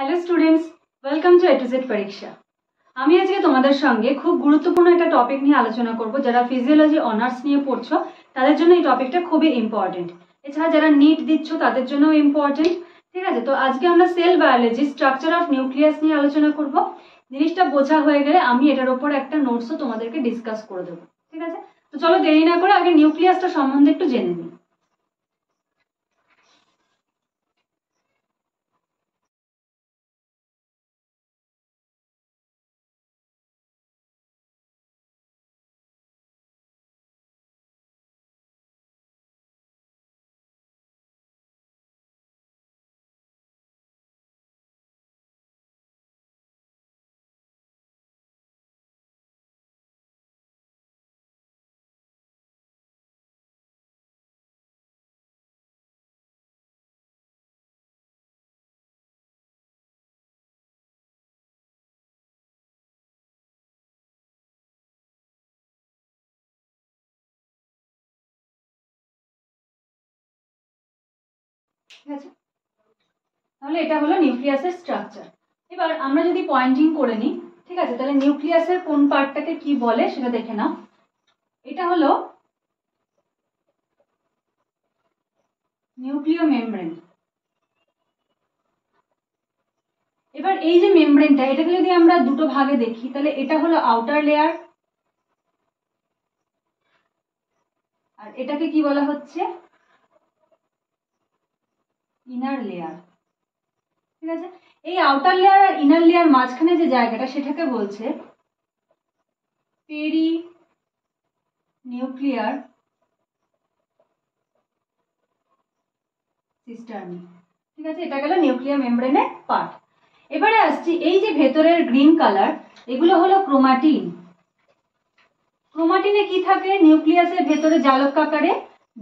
Hello students, welcome to A to Z পরীক্ষা। আমি আজকে তোমাদের সঙ্গে খুব গুরুত্বপূর্ণ একটা টপিক নিয়ে আলোচনা করব। যারা ফিজিওলজি অনার্স নিয়ে পড়ছো তাদের জন্য এই টপিকটা খুবই ইম্পর্টেন্ট। এছাড়া যারা নিট দিচ্ছ তাদের জন্যও ইম্পর্টেন্ট। ঠিক আছে, তো আজকে আমরা sell biology structure of nucleus নিয়ে আলোচনা করব। জিনিসটা বোঝা হয়ে গেলে আমি এটার উপর একটা নোটসও তোমাদেরকে ডিসকাস করে দেবো। ঠিক আছে, তো চলো দেরি না করে আগে নিউক্লিয়াসটা সম্বন্ধে একটু জেনে নিই। ঠিক আছে, তাহলে এটা হলো নিউক্লিয়াসের স্ট্রাকচার। এবার আমরা যদি পয়েন্টিং করে নিই, ঠিক আছে, তাহলে নিউক্লিয়াসের কোন পার্টটাকে কি বলে সেটা দেখে নাও। এটা হলো নিউক্লিয় মেমব্রেন। এবার এই যে মেমব্রেনটা, এটাকে যদি আমরা দুটো ভাগে দেখি তাহলে এটা হলো আউটার লেয়ার আর এটাকে কি বলা হচ্ছে ইনার লেয়ার। ঠিক আছে, এই আউটার লেয়ার আর ইনার লেয়ার মাঝখানে যে জায়গাটা সেটাকে বলছে পেরি নিউক্লিয়ার সিস্টার্নি। ঠিক আছে, এটা গেল নিউক্লিয়ার মেমব্রেনের পার্ট। এবারে আসছি এই যে ভেতরের গ্রিন কালার, এগুলো হলো ক্রোমাটিন। ক্রোমাটিনে কি থাকে নিউক্লিয়াসের ভেতরে জালক আকারে?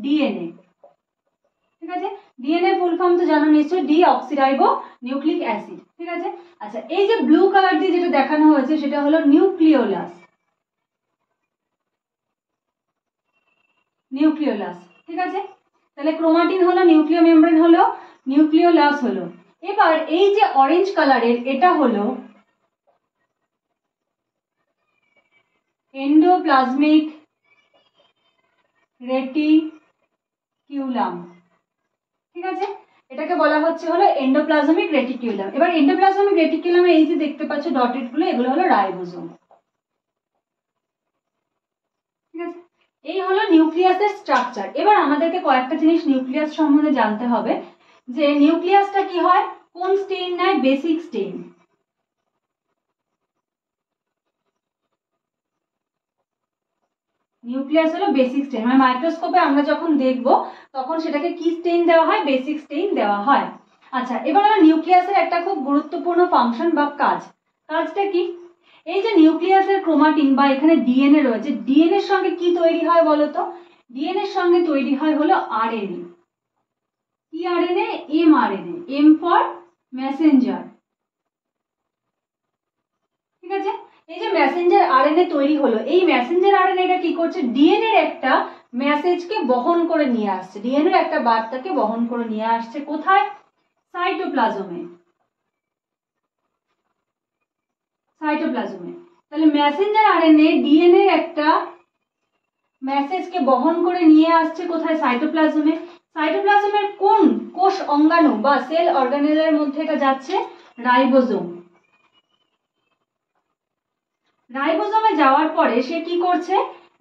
ডিএনএ। ঠিক আছে, ডিএনএ ফুল ফর্ম তো জানো নিশ্চয়ই, ডি অক্সিরাইবো নিউক্লিক অ্যাসিড। ঠিক আছে, আচ্ছা এই যে ব্লু কালার দিয়ে যেটা দেখানো হয়েছে সেটা হলো নিউক্লিওলাস। নিউক্লিওলাস, ঠিক আছে, তাহলে ক্রোমাটিন হলো, নিউক্লিয় মেমব্রেন হলো, নিউক্লিওলাস হলো। এবার এই যে অরেঞ্জ কালারের এটা হলো এন্ডোপ্লাজমিক রেটিকিউলাম। ঠিক আছে, এটাকে বলা হচ্ছে হলো এন্ডোপ্লাজমিক রেটিকিউলাম। এবার এন্ডোপ্লাজমিক রেটিকিউলামে এই যে দেখতে পাচ্ছ ডটেড গুলো, এগুলো হলো রাইবোজোম। ঠিক আছে, এই হলো নিউক্লিয়াসের স্ট্রাকচার। এবার আমাদেরকে কয়েকটা জিনিস নিউক্লিয়াস সম্বন্ধে জানতে হবে, যে নিউক্লিয়াসটা কি হয়, কোন স্টেইন নেয়? Basic stain. নিউক্লিয়াস হলো বেসিক স্টেইন, মানে মাইক্রোস্কোপে আমরা যখন দেখব তখন সেটাকে কি স্টেইন দেওয়া হয়? বেসিক স্টেইন দেওয়া হয়। আচ্ছা, এবার আমরা নিউক্লিয়াসের একটা খুব গুরুত্বপূর্ণ ফাংশন বা কাজটা কি? এই যে নিউক্লিয়াসের ক্রোমাটিন বা এখানে ডিএনএ রয়েছে, ডিএনএ এর সঙ্গে কি তৈরি হয় বলতো? ডিএনএ এর সঙ্গে তৈরি হয় হলো আরএনএ। কি RNA? MRNA, M for messenger. ঠিক আছে, এই যে মেসেঞ্জার আরএনএ তৈরি হলো, এই মেসেঞ্জার আরএনএটা কি করছে? ডিএনএ এর একটা মেসেজকে বহন করে নিয়ে আসছে, ডিএনএ এর একটা বার্তাকে বহন করে নিয়ে আসছে কোথায়? সাইটোপ্লাজমে। সাইটোপ্লাজমে, তাহলে মেসেঞ্জার আরএনএ ডিএনএ এর একটা মেসেজকে বহন করে নিয়ে আসছে কোথায়? সাইটোপ্লাজমে। সাইটোপ্লাজমের কোন কোষ অঙ্গাণু বা সেল অর্গানেলের মধ্যে এটা যাচ্ছে? রাইবোজোম। রাইবোজোমে যাওয়ার পরে সে কি করছে?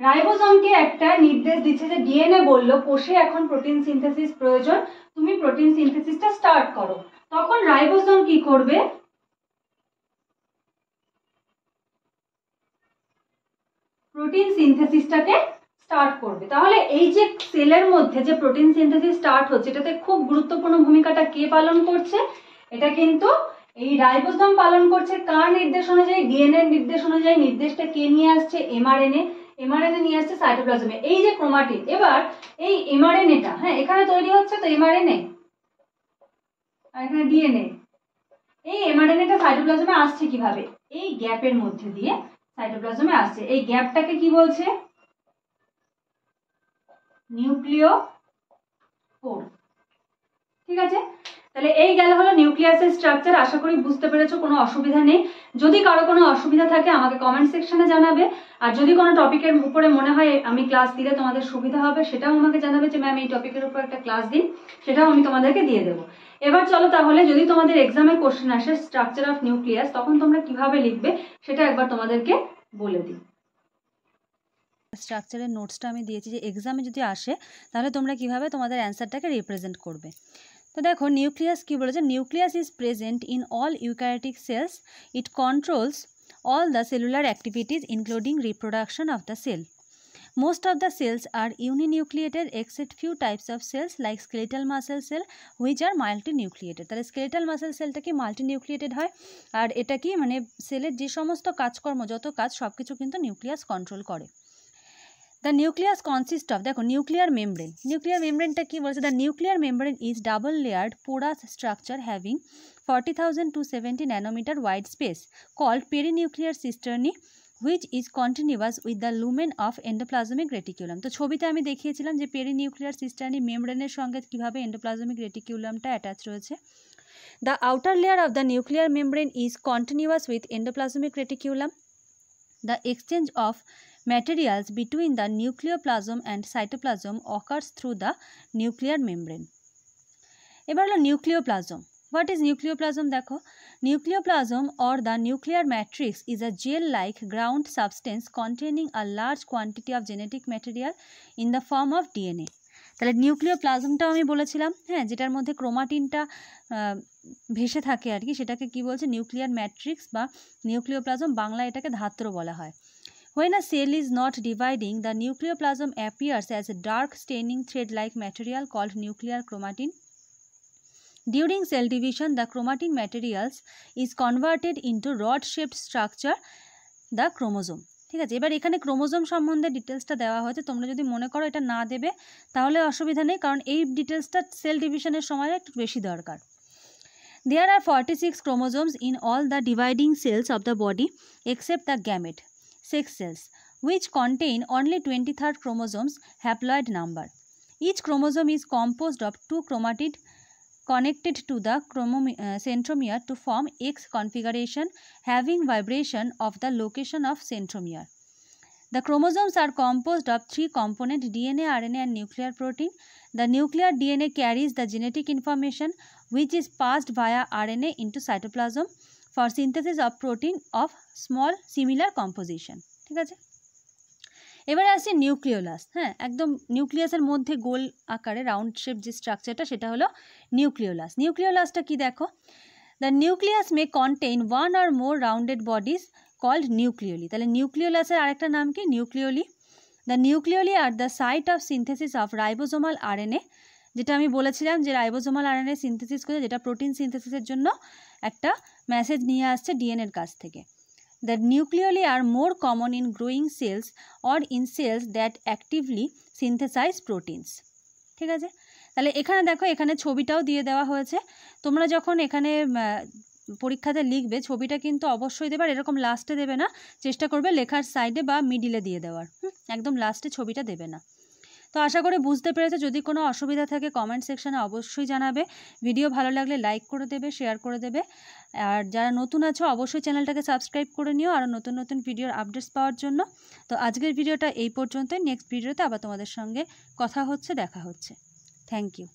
রাইবোজোমকে একটা নির্দেশ দিচ্ছে যে ডিএনএ বলল কোষে এখন প্রোটিন সিনথেসিস প্রয়োজন, তুমি প্রোটিন সিনথেসিসটা স্টার্ট করো। তখন রাইবোজোম কি করবে? প্রোটিন সিনথেসিসটাকে স্টার্ট করবে। তাহলে এই যে সেলের মধ্যে যে প্রোটিন সিনথেসিস স্টার্ট হচ্ছে, এটাতে খুব গুরুত্বপূর্ণ ভূমিকাটা কে পালন করছে? এটা কিন্তু এই রাইবোজোম পালন করছে। কার নির্দেশ অনুযায়ী? ডিএনএ এর নির্দেশ অনুযায়ী। নির্দেশটা কে নিয়ে আসছে? এমআরএনএ। এমআরএনএ নিয়ে আসছে সাইটোপ্লাজমে। এই যে ক্রোমাটিন, এবার এই এমআরএনএটা, হ্যাঁ এখানে তৈরি হচ্ছে তো এমআরএনএ আর এখানে ডিএনএ। এই এমআরএনএটা সাইটোপ্লাজমে আসছে কিভাবে? এই গ্যাপের মধ্যে দিয়ে সাইটোপ্লাজমে আসছে। এই গ্যাপটাকে কি বলছে? নিউক্লিয় পোর। ঠিক আছে, তাহলে এই গেল হলো নিউক্লিয়াসের স্ট্রাকচার। আশা করি বুঝতে পেরেছো, কোনো অসুবিধা নেই। যদি কারো কোনো অসুবিধা থাকে আমাকে কমেন্ট সেকশনে জানাবে, আর যদি কোনো টপিকের উপরে মনে হয় আমি ক্লাস দিলে তোমাদের সুবিধা হবে সেটাও আমাকে জানাবে যে ম্যাম এই টপিকের উপর একটা ক্লাস দিন, সেটাও আমি তোমাদেরকে দিয়ে দেবো। এবার চলো তাহলে, যদি তোমাদের এক্সামে কোশ্চেন আসে স্ট্রাকচার অফ নিউক্লিয়াস, তখন তোমরা কিভাবে লিখবে সেটা একবার তোমাদেরকে বলে দিই। স্ট্রাকচারের নোটসটা আমি দিয়েছি যে এক্সামে যদি আসে তাহলে তোমরা কিভাবে তোমাদের অ্যান্সারটাকে রিপ্রেজেন্ট করবে। তো দেখো নিউক্লিয়াস কি বলেছে, nucleus is present in all eukaryotic cells, it controls all the cellular activities including reproduction of the cell. Most of the cells are uninucleated except few types of cells like skeletal muscle cell which are multinucleated. তাহলে skeletal muscle cellটা কি multinucleated হয়, আর এটা কি মানে সেলের যে সমস্ত কাজকর্ম যত কাজ সব কিছু কিন্তু নিউক্লিয়াস কন্ট্রোল করে। The nucleus consists of, দেখো nuclear membrane, nuclear membrane টা কি বলছে, the nuclear membrane is double layered porous structure having 40,000 to 70 nanometer wide space called perinuclear cisternae which is continuous with the lumen of endoplasmic reticulum. তো ছবিতে আমি দেখিয়েছিলাম যে perinuclear cisternae মেমব্রেনের সঙ্গে কিভাবে endoplasmic reticulumটা অ্যাটাচ রয়েছে। The outer layer of the nuclear membrane is continuous with endoplasmic reticulum. The exchange of materials between the nucleoplasm and cytoplasm occurs through the nuclear membrane. এবার হলো নিউক্লিওপ্লাজম। What is nucleoplasm? দেখো nucleoplasm or the nuclear matrix is a gel-like ground substance containing a large quantity of genetic material in the form of DNA. তাহলে নিউক্লিওপ্লাজমটাও আমি বলেছিলাম, হ্যাঁ, যেটার মধ্যে ক্রোমাটিনটা ভেসে থাকে আর কি, সেটাকে কি বলছে নিউক্লিয়ার ম্যাট্রিক্স বা নিউক্লিওপ্লাজম, বাংলায় এটাকে ধাত্র বলা হয়। When a cell is not dividing, the nucleoplasm appears as a dark staining thread-like material called nuclear chromatin. During cell division, the chromatin materials is converted into rod-shaped structure, the chromosome. ঠিক আছে, এবার এখানে chromosome সম্বন্ধে ডিটেলসটা দেওয়া হয়েছে, তোমরা যদি মনে করো এটা না দেবে তাহলে অসুবিধা নেই, কারণ এই ডিটেলসটা সেল ডিভিশনের সময় একটু বেশি দরকার। There are 46 chromosomes in all the dividing cells of the body except the gamete, sex cells, which contain only 23rd chromosomes haploid number. Each chromosome is composed of 2 chromatid connected to the centromere to form X configuration having vibration of the location of centromere. The chromosomes are composed of 3 components DNA, RNA and nuclear protein. The nuclear DNA carries the genetic information which is passed via RNA into cytoplasm for synthesis of protein of small similar composition. ঠিক আছে, এবারে আসছে nucleolus. হ্যাঁ, একদম নিউক্লিয়াসের মধ্যে গোল আকারে round shape যে স্ট্রাকচারটা সেটা হলো নিউক্লিওলাস। নিউক্লিওলাসটা কি দেখো, the nucleus may contain one or more rounded bodies called nucleoli. তাহলে নিউক্লিওলাসের আরেকটা নাম কি, nucleoli. The nucleoli are the site of synthesis of ribosomal RNA, যেটা আমি বলেছিলাম যে রাইবোজোমাল আরএনএ সিনথেসিস করে, যেটা প্রোটিন সিনথেসিসের জন্য একটা মেসেজ নিয়ে আসছে ডিএনএর কাছ থেকে। The nucleoli are more common in growing cells or in cells that actively synthesize proteins. ঠিক আছে, তাহলে এখানে দেখো এখানে ছবিটাও দিয়ে দেওয়া হয়েছে। তোমরা যখন এখানে পরীক্ষাতে লিখবে ছবিটা কিন্তু অবশ্যই দেবে, আর এরকম লাস্টে দেবে না, চেষ্টা করবে লেখার সাইডে বা মিডিলে দিয়ে দেওয়ার, একদম লাস্টে ছবিটা দেবে না। তো আশা করি বুঝতে পেরেছো। যদি কোনো অসুবিধা থাকে কমেন্ট সেকশনে অবশ্যই জানাবে। ভিডিও ভালো লাগলে লাইক করে দেবে, শেয়ার করে দেবে, আর যারা নতুন আছো অবশ্যই চ্যানেলটাকে সাবস্ক্রাইব করে নিও আরও নতুন নতুন ভিডিওর আপডেটস পাওয়ার জন্য। তো আজকের ভিডিওটা এই পর্যন্তই, নেক্সট ভিডিওতে আবার তোমাদের সঙ্গে কথা হচ্ছে, দেখা হচ্ছে। Thank you.